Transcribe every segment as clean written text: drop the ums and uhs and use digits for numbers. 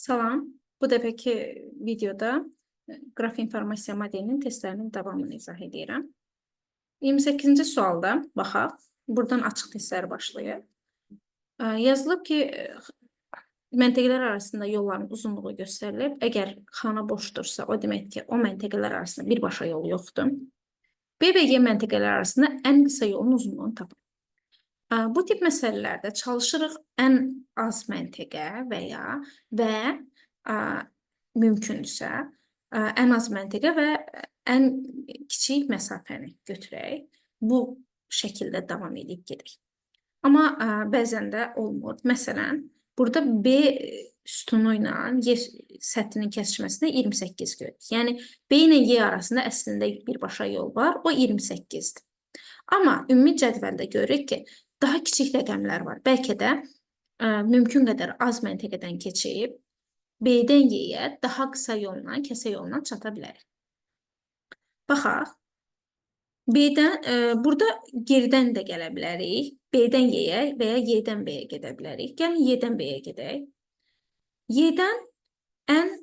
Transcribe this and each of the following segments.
Salam. Bu dəfəki videoda qraf informasiya modelinin testlərinin davamını izah edirəm. 28-ci sualda baxaq. Buradan açıq testlər başlayır. Yazılıb ki, məntəqələr arasında yolların uzunluğu göstərilib. Əgər xana boşdursa, o demək ki, o məntəqələr arasında birbaşa yol yoxdur. B və Y məntəqələr arasında ən qısa yolun uzunluğunu tapın. Bu tip məsələlərdə çalışırıq ən az məntəqə və mümkündürsə ən az məntəqə və ən kiçik məsafəni götürək. Bu şəkildə davam edib gedək. Amma bəzən də olmur. Məsələn, burada B sütunu ilə Y səthinin kəsişməsində 28 görürük. Yəni, B ilə Y arasında əslində birbaşa yol var, o 28-dir. Amma ümumi cədvəldə görürük ki, daha kiçik rəqəmlər var. Bəlkə də mümkün qədər az məntəqədən keçib B-dən Y-yə daha qısa yolla, kəsə yolla çata bilərik. Baxaq. Burada geridən də gələ bilərik. B-dən Y-yə və ya Y-dən B-yə gedə bilərik. Gəlin Y-dən B-yə gedək. Y-dən ən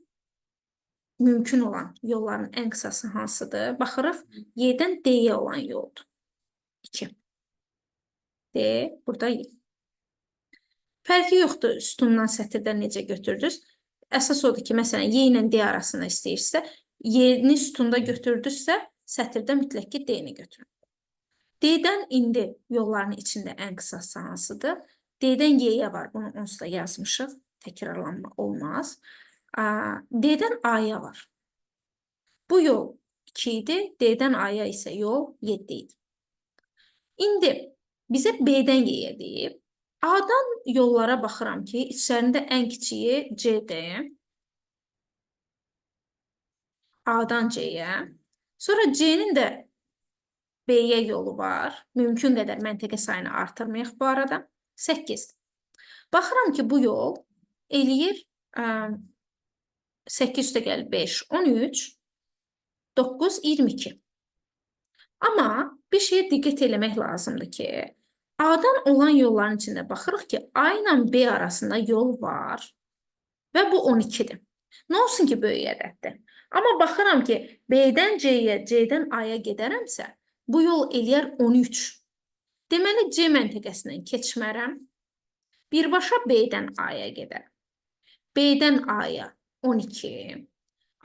mümkün olan yolların ən qısası hansıdır? Baxırıq, Y-dən D-yə olan yoldur. 2. D, burada Y. Fərqi yoxdur, sütundan sətirdən necə götürdünüz. Əsas odur ki, məsələn, Y ilə D arasında istəyirsə, Y-ni sütunda götürdünüzsə, sətirdə mütləq ki, D-ni götürün. D-dən indi yolların içində ən qısası hansıdır? D-dən Y-yə var, bunu onsuz da yazmışıq, təkrarlanma olmaz. D-dən A-ya var. Bu yol 2 idi, D-dən A-ya isə yol 7 idi. İndi bizə B-dən Y-yə deyib, A-dan yollara baxıram ki, içlərində ən kiçiyi C-dir. A-dan C-yə. Sonra C-nin də B-yə yolu var. Mümkün qədər məntəqə sayını artırmayaq bu arada. 8. Baxıram ki, bu yol eləyir 8 üstə gəlir 5, 13, 9, 22. Amma bir şeyə diqqət eləmək lazımdır ki, A-dan olan yolların içində baxırıq ki, A ilə B arasında yol var və bu 12-dir. Nə olsun ki, böyük ədəddir. Amma baxıram ki, B-dən C-yə, C-dən A-ya gedərəmsə, bu yol eləyər 13. Deməli, C məntəqəsindən keçmərəm. Birbaşa B-dən A-ya gedərəm. B-dən A-ya 12,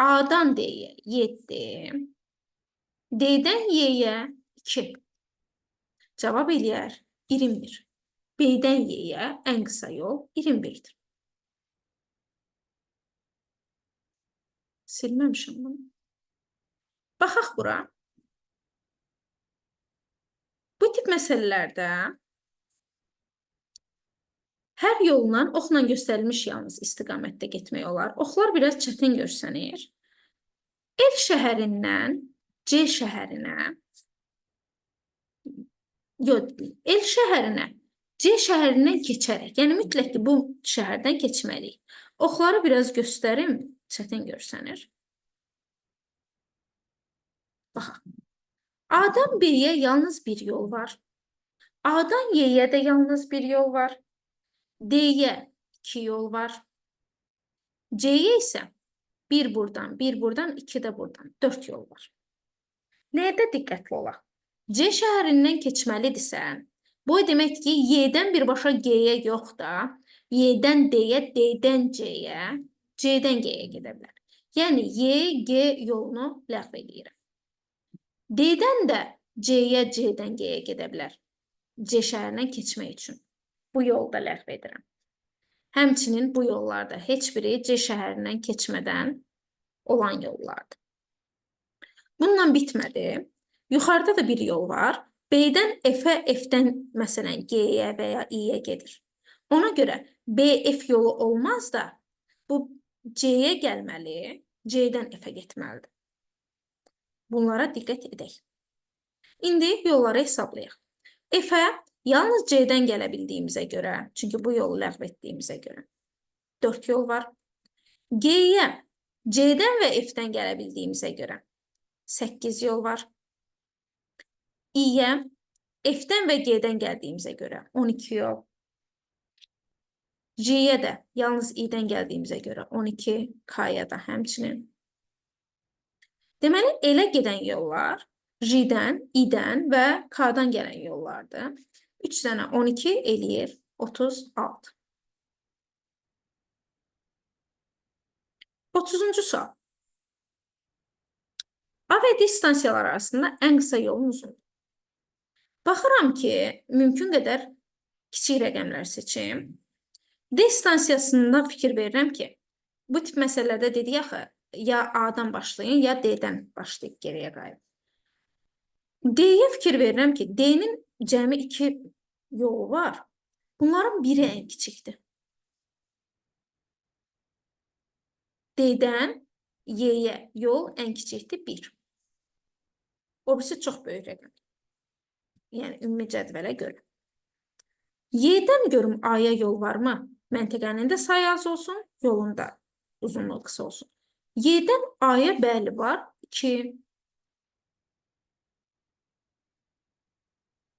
A-dan D-yə 7, D-dən Y-yə 2. Cavab eləyər 21. B-dən Y-yə ən qısa yol 21-dir. Silməmişim bunu. Baxaq bura. Bu tip məsələlərdə hər yolla oxla göstərilmiş yalnız istiqamətdə getmək olar. Oxlar biraz çətin görsənir. El şəhərindən C şəhərinə, El şəhərinə C şəhərindən keçərək, yəni mütləq ki, bu şəhərdən keçməliyik. Oxları biraz göstərim, çətin görsənir. Baxaq. A-dan B-yə yalnız bir yol var. A-dan Y-yə də yalnız bir yol var. D-yə 2 yol var. C-yə isə 1 buradan, 1 buradan, 2 də buradan, 4 yol var. Nəyə diqqətli olaq? C şəhərindən keçməlidirsə, bu demək ki, Y-dən birbaşa G-yə yox da, Y-dən D-yə, D-dən C-yə, C-dən G-yə gedə bilər. Yəni, Y, G yolunu ləğv edirəm. D-dən də C-yə, C-dən G-yə gedə bilər. C şəhərindən keçmək üçün. Bu yolda ləğv edirəm. Həmçinin bu yollarda heç biri C şəhərindən keçmədən olan yollardır. Bununla bitmədi. Yuxarıda da bir yol var. B-dən F-ə, F-dən məsələn G-yə və ya I-yə gedir. Ona görə B-F yolu olmaz da bu C-yə gəlməli, C-dən F-ə getməlidir. Bunlara diqqət edək. İndi yolları hesablayaq. F-ə yalnız C-dən gələ bildiyimizə görə, çünki bu yolu ləğv etdiyimizə görə 4 yol var. G-yə C-dən və F-dən gələ bildiyimizə görə 8 yol var. I-yə F-dən və G-dən gəldiyimizə görə 12 yol. J'yə də yalnız i-dən gəldiyimizə görə 12, k-ya da həmçinin. Deməli, elə gedən yollar J-dən, i-dən və k-dan gələn yollardır. 3 dənə 12 eləyir 36. 30-cu sual. A və D stansiyalar arasında ən qısa yolun uzunluğu. Baxıram ki, mümkün qədər kiçik rəqəmlər seçim. D stansiyasında fikir verirəm ki, bu tip məsələlərdə dedik axı, ya A-dan başlayın, ya D-dən başlayıb geriyə qayıdın. D-yə fikir verirəm ki, D-nin cəmi 2 yolu var. Bunların biri ən kiçikdir. D-dən Y-yə yol ən kiçikdir 1. O birisi çox böyük rəqəm. Yəni, ümumi cədvələ görə. Y-dən görüm A-ya yol varmı? Məntəqənin də sayı az olsun, yolun da uzunluğu qısa olsun. Y-dən A-ya bəli var, 2.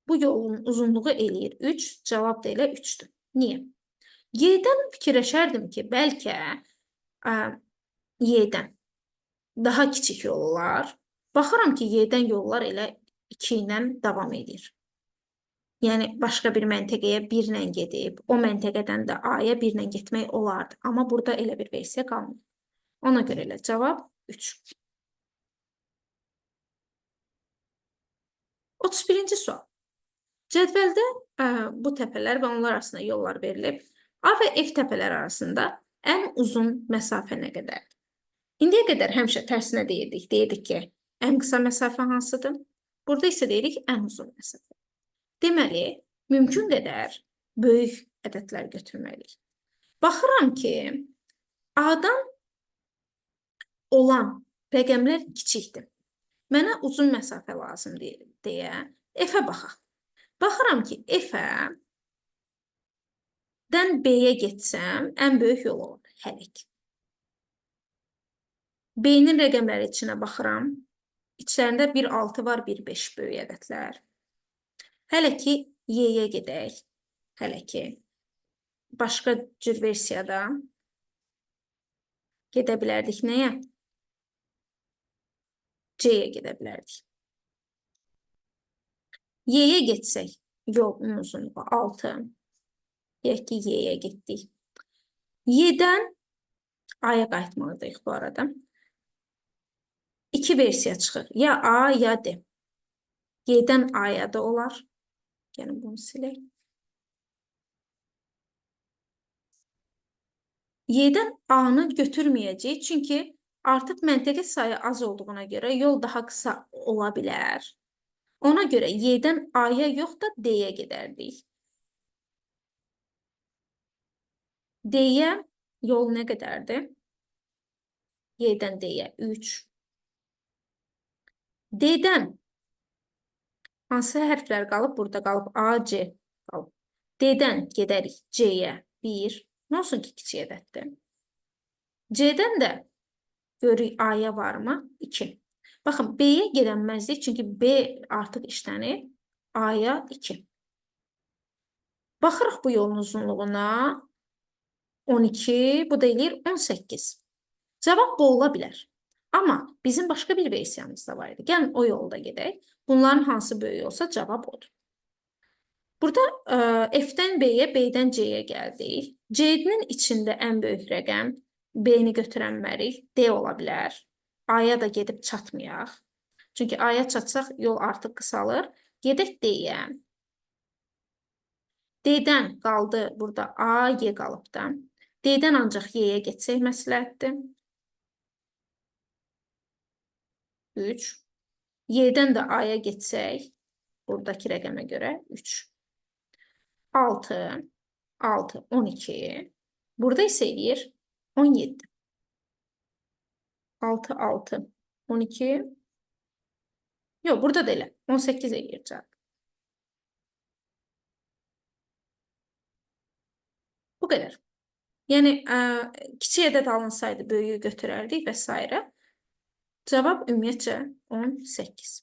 Bu yolun uzunluğu eləyir 3, cavab da elə 3-dür. Niyə? Y-dən fikirləşərdim ki, bəlkə Y-dən daha kiçik yol olar. Baxıram ki, Y-dən yollar elə 2 ilə davam edir. Yəni, başqa bir məntəqəyə 1 ilə gedib, o məntəqədən də A-ya 1 ilə getmək olardı. Amma burada elə bir versiya qalmır. Ona görə elə cavab 3. 31-ci sual. Cədvəldə bu təpələr və onlar arasında yollar verilib. A və F təpələr arasında ən uzun məsafə nə qədərdir? İndiyə qədər həmişə tərsinə deyirdik. Deyirdik ki, ən qısa məsafə hansıdır? Burada isə deyirik ən uzun məsafə. Deməli, mümkün qədər böyük ədədlər götürməliyik. Baxıram ki, A-dan olan rəqəmlər kiçikdir. Mənə uzun məsafə lazım deyə F-ə baxaq. Baxıram ki, F-dən B-yə getsəm, ən böyük yol olur, hələ ki. B-nin rəqəmləri içinə baxıram. İçlərində 1, 6 var, 1, 5 böyük ədədlər. Hələ ki, Y-yə gedək. Hələ ki, başqa cür versiyada gedə bilərdik nəyə? C-yə gedə bilərdik. Y-yə getsək, yolun uzunluğu 6. Deyək ki, Y-yə getdik. Y-dən A-ya qayıtmalıyıq bu arada. 2 versiya çıxır. Ya A, ya D. Y-dən A-ya da olar. Yəni, bunu silək. Y-dən A-nı götürməyəcək, çünki artıq məntəqə sayı az olduğuna görə yol daha qısa ola bilər. Ona görə Y-dən A-ya yox da D-yə gedərdik. D-yə yol nə qədərdir? Y-dən D-yə 3. D-dən hansı hərflər qalıb? Burada qalıb A, C qalıb. D-dən gedərik C-yə 1. Nə olsun ki, kiçik ədəddir. C-dən də görürük A-ya varmı? 2. Baxın, B-yə gedənməzdik, çünki B artıq işlənib. A-ya 2. Baxırıq bu yolun uzunluğuna. 12, bu da eləyir 18. Cavab bu ola bilər. Amma bizim başqa bir versiyamız da var idi. Gəlin o yolda gedək. Bunların hansı böyük olsa cavab odur. Burada F-dən B-yə, B-dən C-yə gəldik. C-nin içində ən böyük rəqəm B-ni götürənmərik. D ola bilər. A-ya da gedib çatmayaq. Çünki A-ya çatsaq yol artıq qısalır. Gedək D-yə. D-dən qaldı burada A, Y qalıbda. D-dən ancaq Y-yə getsək məsləhətdir. 3. Y-dən də A-ya getsək, buradakı rəqəmə görə 3. 6, 6, 12. Burada isə eləyir 17. 6, 6, 12. Yox, burada da elə. 18 eləyir cavab. Bu qədər. Yəni, kiçik ədəd alınsaydı böyüyü götürərdik və s. Cavab ümumiyyətcə 18.